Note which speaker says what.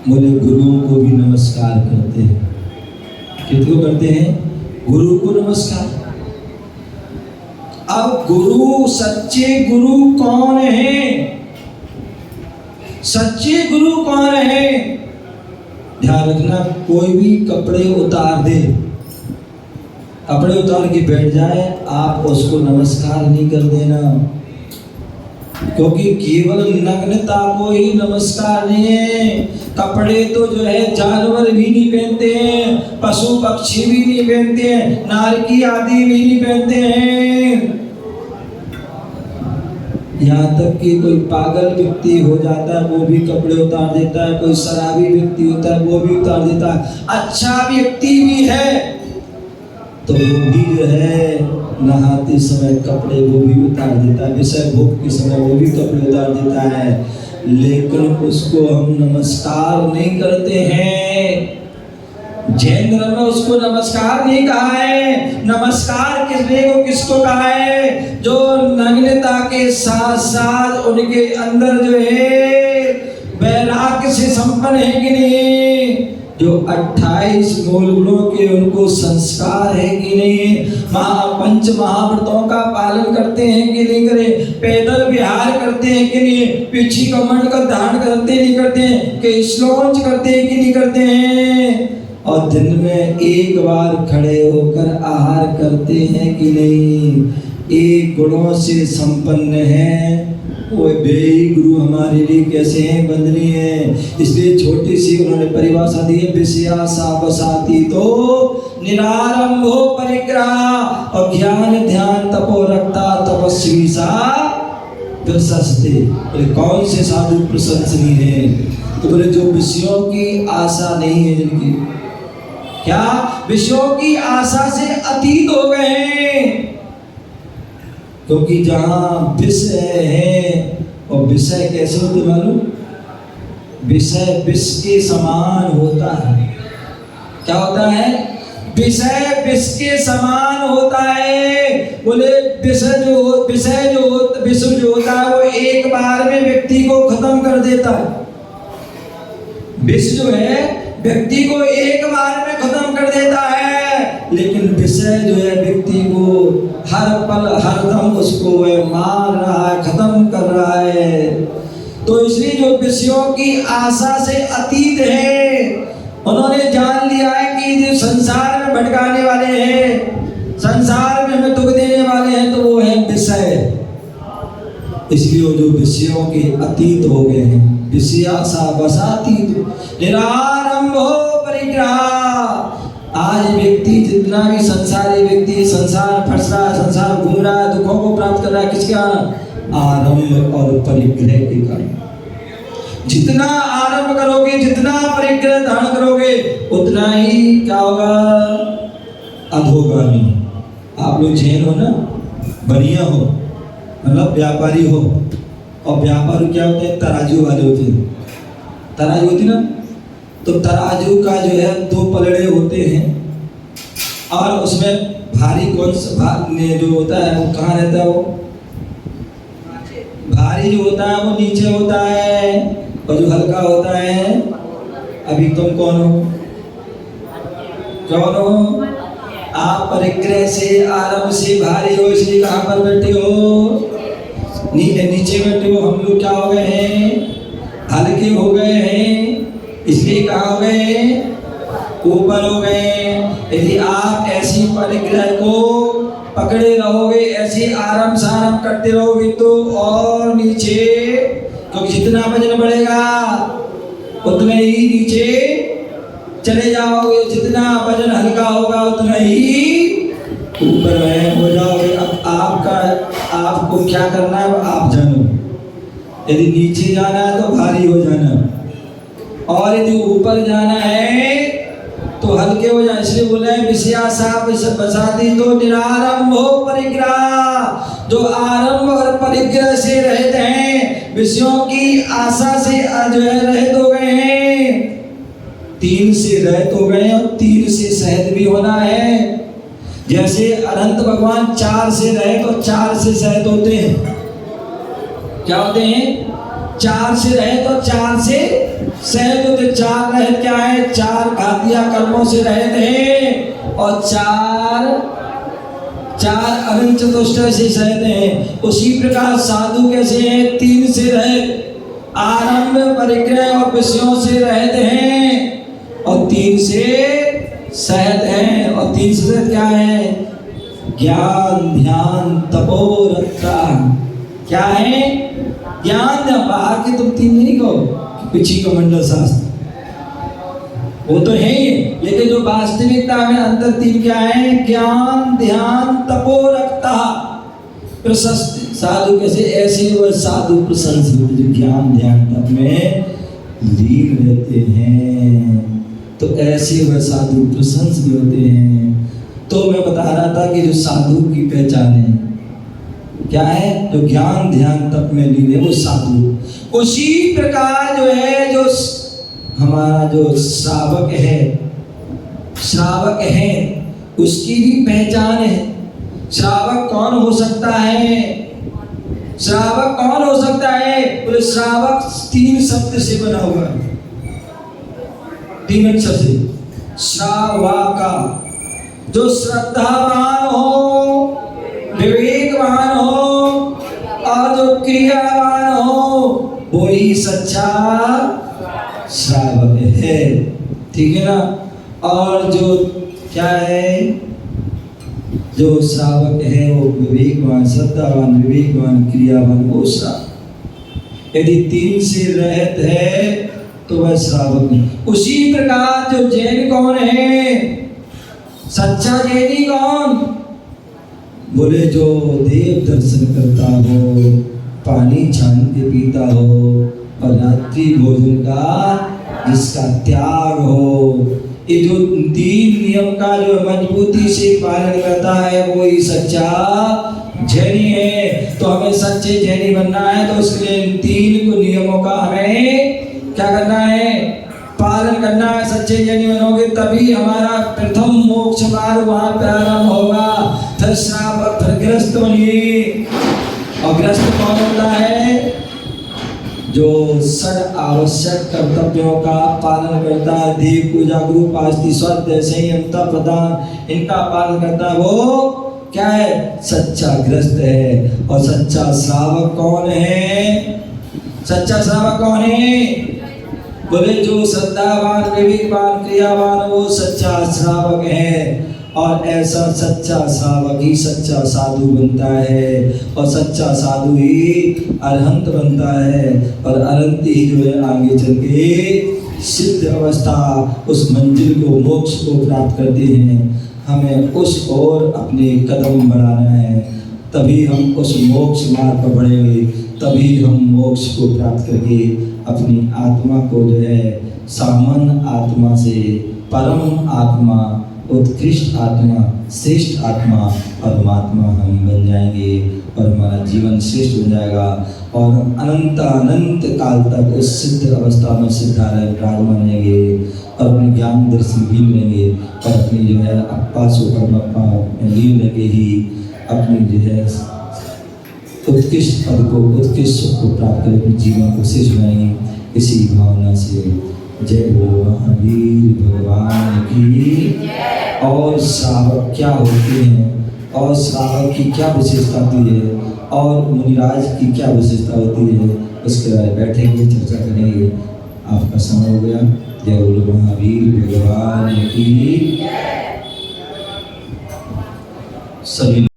Speaker 1: बोले गुरुओं को भी नमस्कार करते हैं। किसको करते हैं? गुरु को नमस्कार। अब गुरु, सच्चे गुरु कौन है? सच्चे गुरु कौन है? ध्यान रखना, कोई भी कपड़े उतार दे, कपड़े उतार के बैठ जाए, आप उसको नमस्कार नहीं कर देना, क्योंकि केवल नग्नता को ही नमस्कार नहीं है। कपड़े तो जो है जानवर भी नहीं पहनते हैं, पशु पक्षी भी नहीं पहनते हैं, नारकी आदि भी नहीं पहनते हैं। यहाँ तक कि कोई पागल व्यक्ति हो जाता है वो भी कपड़े उतार देता है, कोई शराबी व्यक्ति होता है वो भी उतार देता है, अच्छा व्यक्ति भी है तो वो भी जो है नहाते समय कपड़े वो भी उतार देता है, विषय भोग के समय वो भी कपड़े उतार देता है, लेकिन उसको हम नमस्कार नहीं करते हैं। जैन धर्म में उसको नमस्कार नहीं कहा है। नमस्कार किसको कहा है? जो नग्नता के साथ साथ उनके अंदर जो है वैराग्य से संपन्न है कि नहीं, जो 28 मूल गुणों के उनको संस्कार है कि नहीं, पंच महाव्रतों का पालन करते हैं कि नहीं करे, पैदल विहार करते हैं कि नहीं, पीछी कमंड का धारण करते नहीं करते हैं, कि श्लोच करते हैं कि नहीं करते हैं, और दिन में एक बार खड़े होकर आहार करते हैं कि नहीं। एक गुणों से संपन्न है वो बेई गुरु हमारे लिए कैसे हैं? बंधनी है। इसलिए छोटी सी उन्होंने परिभाषा दी है, विषया सा बसाती तो निरारंभो परिग्रह, और ज्ञान ध्यान तपो रखता तपस्वी सा प्रशस्ते। बोले कौन से साधु प्रशंसनीय है? तो बोले जो विषयों की आशा नहीं है, जिनकी क्या विषयों की आशा से अतीत हो गए हैं। क्योंकि जहाँ विषय है, और विषय कैसे होते मालूम? विषय विष के समान होता है। क्या होता है? विषय विष के समान होता है। बोले विष जो होता है वो एक बार में व्यक्ति को खत्म कर देता है। विष जो है व्यक्ति को एक बार में खत्म कर देता है, लेकिन विषय जो है व्यक्ति को हर पल हर दम उसको मार रहा है, खत्म कर रहा है। तो इसलिए जो विषयों की आशा से अतीत है, उन्होंने जान लिया है कि जो संसार में भटकाने वाले हैं, संसार में हमें दुख देने वाले हैं, तो वो है विषय। इसलिए वो जो विषयों के अतीत हो गए हैं, विषया सा बसाती निरारंभ हो परिग्रह। आज व्यक्ति जितना भी संसारी व्यक्ति संसार फंस रहा है, संसार घूम रहा है, दुखों को प्राप्त कर रहा है, किसके कारण? आरंभ और परिग्रह के कारण। जितना आरंभ करोगे, जितना परिग्रह धारण करोगे, उतना ही क्या होगा? अधोगामी। आप लोग जैन हो ना, बढ़िया हो, मतलब व्यापारी हो, और व्यापारी क्या होते हैं? तराजू वाले होते हैं। तराजू होती ना, तो तराजू का जो है 2 पलड़े होते हैं, और उसमें भारी कौन सा भाग जो होता है वो कहाँ रहता है? वो भारी जो होता है वो नीचे होता है, और जो हल्का होता है, अभी तुम कौन हो? कौन हो? आप परिग्रह से आरंभ से भारी हो, इसलिए कहाँ पर बैठे हो? नीचे बैठे हो। हम लोग क्या हो गए हैं? हल्के हो गए हैं, इसलिए कहाँ हो गए? ऊपर हो गए। यदि आप ऐसी परिग्रह को पकड़े रहोगे, ऐसे आराम साराम करते रहोगे, तो और नीचे, क्योंकि जितना वजन बढ़ेगा उतने ही नीचे चले जाओगे, जितना वजन हल्का होगा उतना ही ऊपर हो जाओगे। अब आपको क्या करना है आप जानो। यदि नीचे जाना है तो भारी हो जाना, और यदि ऊपर जाना है तो हल्के हो जाए। इसलिए बोले विषया सा बसाती तो निरारंभ हो परिग्रह। जो आरंभ और परिग्रह से रहते हैं, विषयों की आशा से जो है रहित हो गए हैं। 3 से रहित हो गए और 3 से सहित भी होना है। जैसे अनंत भगवान 4 से रहित और 4 से सहित होते हैं। क्या होते हैं? 4 से रहित और 4 से सहज तो चार रहित क्या है? चार घातिया कर्मों से रहित है और चार अनंत चतुष्ट से सहित हैं। उसी प्रकार साधु कैसे हैं? तीन से रहित, आरंभ, परिग्रह और विषयों से रहित हैं और तीन से सहित हैं। और तीन से सहित क्या है? ज्ञान, ध्यान, तपोरता। क्या है? ज्ञान, बाहर के तुम तीन नहीं कहो, पिछी कमंडल शास्त्र वो तो है ही, लेकिन जो वास्तविकता में अंतर तीन क्या है? ज्ञान, ध्यान, तपोरता। प्रशस्त साधु कैसे? ऐसे वह साधु प्रशंसित जो ज्ञान ध्यान तप में लीन रहते हैं, तो ऐसे वह साधु प्रशंसित होते हैं। तो मैं बता रहा था कि जो साधु की पहचान है क्या है? जो ज्ञान ध्यान तप में लीन है वो साधु। उसी प्रकार जो है, जो हमारा जो श्रावक है उसकी भी पहचान है। श्रावक कौन हो सकता है? श्रावक कौन हो सकता है? बोले श्रावक तीन शब्द से बना हुआ है, तीन अक्षर से। श्रावका, जो श्रद्धावान हो, विवेकवान हो और जो क्रियावान हो, वो ही सच्चा श्रावक है। ठीक है ना? और जो क्या है? जो श्रावक है वो विवेकवान, श्रद्धावान, विवेकवान, क्रियावान, वो श्रावक। यदि तीन से रहित है तो वह श्रावक नहीं। उसी प्रकार जो जैन कौन है? सच्चा जैनी कौन? बोले जो देव दर्शन करता हो, पानी छान के पीता हो और रात्रि भोजन का जिसका त्याग हो, ये जो तीन नियम का जो मजबूती से पालन करता है वो ही सच्चा जैनी है। तो हमें सच्चे जैनी बनना है तो उसके लिए इन तीन को नियमों का हमें क्या करना है? पालन करना है। सच्चे जैनी बनोगे तभी हमारा प्रथम मोक्ष मार्ग वहाँ प्रारंभ होगा। फिर श्रावक, फिर गृहस्थ बनिए। और गृहस्थ कौन होता है? जो षड आवश्यक कर्तव्यों का पालन करता है, देव पूजा, गुरु पास्ति, स्वाध्याय, संयम, तप, दान, इनका पालन करता है, वो क्या है? सच्चा गृहस्थ है। और सच्चा श्रावक कौन है? सच्चा श्रावक कौन है? बोले जो श्रद्धावान, विवेकवान, क्रियावान, वो सच्चा श्रावक है। और ऐसा सच्चा श्रावक ही सच्चा साधु बनता है और सच्चा साधु ही अरहंत बनता है। और अरहंत ही जो है आगे चल के सिद्ध अवस्था, उस मंजिल को, मोक्ष को प्राप्त करते हैं। हमें उस ओर अपने कदम बढ़ाना है, तभी हम उस मोक्ष मार्ग पर बढ़ेंगे। तभी हम मोक्ष को प्राप्त करके अपनी आत्मा को जो है सामान्य आत्मा से परम आत्मा, उत्कृष्ट आत्मा, श्रेष्ठ आत्मा, परमात्मा हम बन जाएंगे और हमारा जीवन श्रेष्ठ हो जाएगा। और अनंत काल तक उस सिद्ध अवस्था में सिद्धालय प्राण बनेंगे और अपने ज्ञान दर्शन भी मिलेंगे और अपनी जो है अप्पा सो परमात्मा में लीन लगे ही अपनी जो है उत्कृष्ट पद को, उत्कृष्ट सुख को प्राप्त कर अपने जीवन को शेष बनाएंगे। इसी भावना से जय बोलो महावीर भगवान की। और श्रावक क्या होते हैं और श्रावक की क्या विशेषता होती है और मुनिराज की क्या विशेषता होती है, उसके बारे में बैठेंगे, चर्चा करेंगे। आपका समय हो गया। जय बोलो महावीर भगवान की। सभी